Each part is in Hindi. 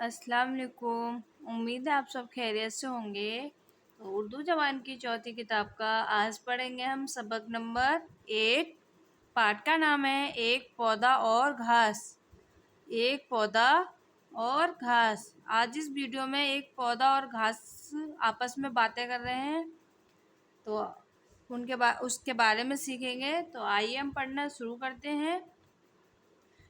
अस्सलाम वालेकुम। उम्मीद है आप सब खैरियत से होंगे। तो उर्दू ज़बान की चौथी किताब का आज पढ़ेंगे हम सबक नंबर 8। पाठ का नाम है एक पौधा और घास। एक पौधा और घास। आज इस वीडियो में एक पौधा और घास आपस में बातें कर रहे हैं, तो उसके बारे में सीखेंगे। तो आइए हम पढ़ना शुरू करते हैं।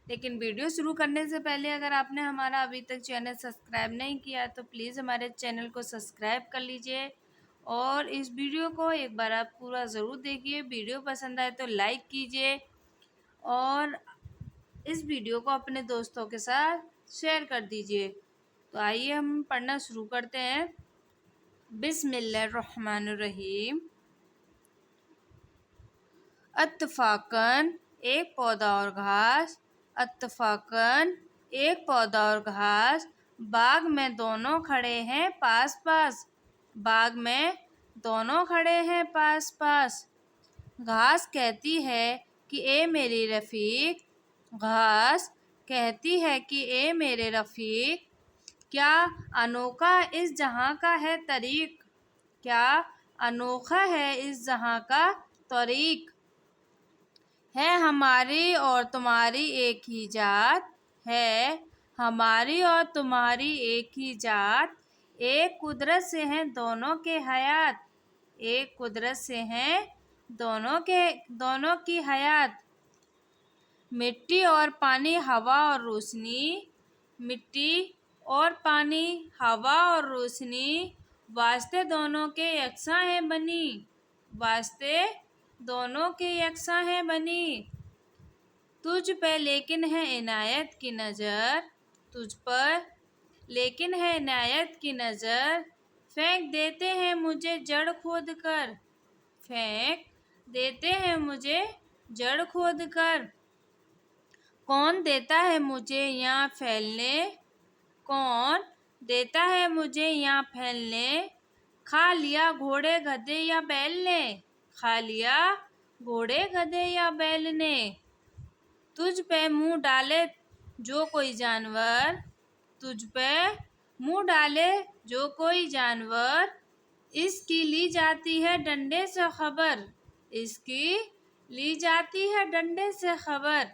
लेकिन वीडियो शुरू करने से पहले अगर आपने हमारा अभी तक चैनल सब्सक्राइब नहीं किया तो प्लीज़ हमारे चैनल को सब्सक्राइब कर लीजिए और इस वीडियो को एक बार आप पूरा ज़रूर देखिए। वीडियो पसंद आए तो लाइक कीजिए और इस वीडियो को अपने दोस्तों के साथ शेयर कर दीजिए। तो आइए हम पढ़ना शुरू करते हैं। बिस्मिल्लाहिर्रहमानिर्रहीम। अत्तफाकन एक पौधा और घास। अत्तफाकन एक पौधा और घास बाग में दोनों खड़े हैं पास पास। बाग में दोनों खड़े हैं पास पास। घास कहती है कि ए मेरी रफ़ीक। घास कहती है कि ए मेरे रफ़ीक, क्या अनोखा इस जहाँ का है तरीक। क्या अनोखा है इस जहाँ का तरीक। है हमारी और तुम्हारी एक ही जात। है हमारी और तुम्हारी एक ही जात। एक कुदरत से हैं दोनों के हयात। एक कुदरत से हैं दोनों की हयात। मिट्टी और पानी, हवा और रोशनी। मिट्टी और पानी, हवा और रोशनी वास्ते दोनों के यकसा हैं बनी। वास्ते दोनों के यकसा हैं बनी। तुझ पे लेकिन है इनायत की नज़र। तुझ पर लेकिन है इनायत की नज़र। फेंक देते हैं मुझे जड़ खोद कर। फेंक देते हैं मुझे जड़ खोद कर। कौन देता है मुझे यहाँ फैलने। कौन देता है मुझे यहाँ फैलने। खा लिया घोड़े गधे या बैल ने। खा लिया घोड़े गधे या बैल ने। तुझ पे मुँह डाले जो कोई जानवर। तुझ पे मुँह डाले जो कोई जानवर, इसकी ली जाती है डंडे से खबर। इसकी ली जाती है डंडे से खबर।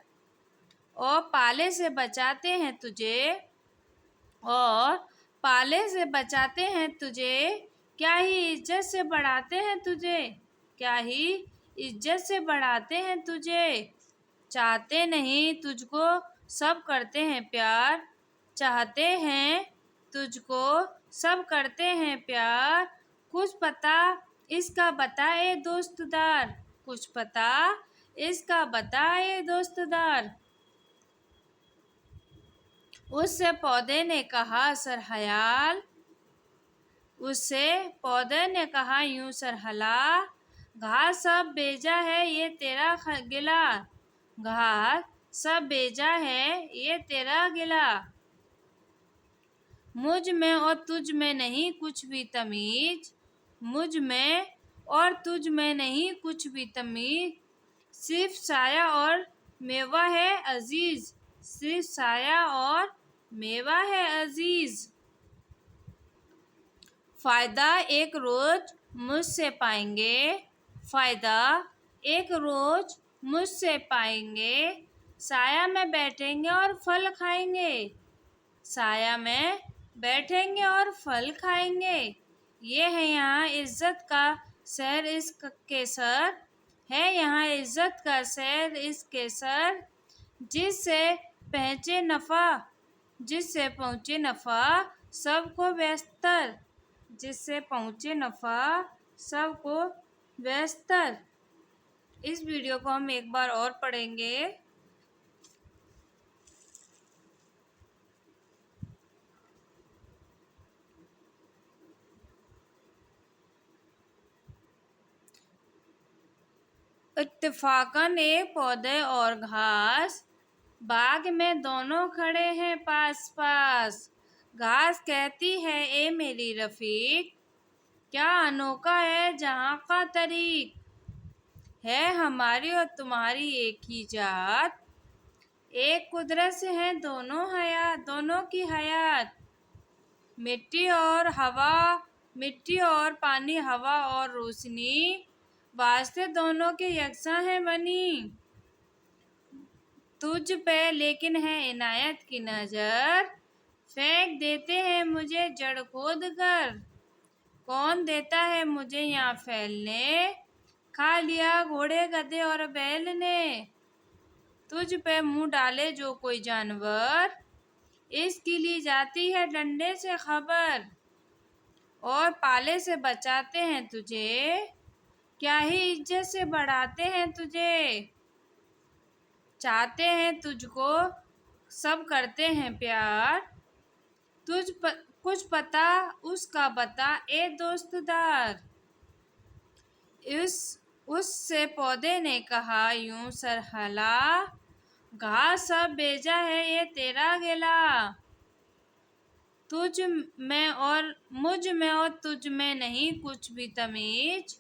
और पाले से बचाते हैं तुझे। और पाले से बचाते हैं तुझे। क्या ही इज्जत से बढ़ाते हैं तुझे। क्या ही इज्जत से बढ़ाते हैं तुझे। चाहते नहीं तुझको सब करते हैं प्यार। चाहते हैं तुझको सब करते हैं प्यार। कुछ पता इसका बताए दोस्तदार। कुछ पता इसका बताए दोस्तदार। उससे पौधे ने कहा सरहयाल। उससे पौधे ने कहा यूं सरहला। घास सब बेजा है ये तेरा गिला। घास सब बेजा है ये तेरा गिला। मुझ में और तुझ में नहीं कुछ भी तमीज। मुझ में और तुझ में नहीं कुछ भी तमीज। सिर्फ साया और मेवा है अजीज। सिर्फ साया और मेवा है अजीज। फ़ायदा एक रोज मुझसे पाएंगे। फ़ायदा एक रोज मुझसे पाएंगे। साया में बैठेंगे और फल खाएंगे। साया में बैठेंगे और फल खाएंगे। ये है यहाँ इज्जत का शहर इश्क के सर। है यहाँ इज्जत का शहर इसके सर। जिससे पहुँचे नफ़ा। जिससे पहुँचे नफ़ा सबको बेहतर। जिससे पहुँचे नफ़ा सबको बेहतर। इस वीडियो को हम एक बार और पढ़ेंगे। इत्तेफाकन एक पौधे और घास बाग में दोनों खड़े हैं पास पास। घास कहती है ए मेरी रफ़ीक, क्या अनोखा है जहाँ का तरीक। है हमारी और तुम्हारी एक ही जात। एक कुदरत से हैं दोनों की हयात। मिट्टी और पानी, हवा और रोशनी वास्ते दोनों के यकसां है बनी। तुझ पे लेकिन है इनायत की नजर, फेंक देते हैं मुझे जड़ खोद कर। कौन देता है मुझे यहाँ फैलने, खा लिया घोड़े गधे और बैल ने। तुझ पे मुंह डाले जो कोई जानवर, इसकी ली जाती है डंडे से खबर। और पाले से बचाते हैं तुझे, क्या ही इज्जत से बढ़ाते हैं तुझे। चाहते हैं तुझको सब करते हैं प्यार, कुछ पता उसका बता ए दोस्तदार। उससे पौधे ने कहा यूं सरहला, घास सब बेजा है ये तेरा गिला। मुझ में और तुझ में नहीं कुछ भी तमीज,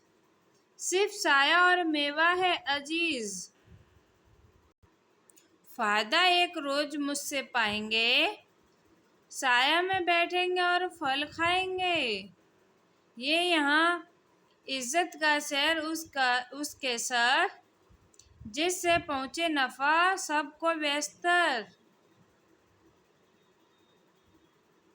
सिर्फ साया और मेवा है अजीज। फायदा एक रोज मुझसे पाएंगे, साया में बैठेंगे और फल खाएंगे। ये यहाँ इज्जत का शहर उसके सर, जिससे पहुँचे नफा सबको बेहतर।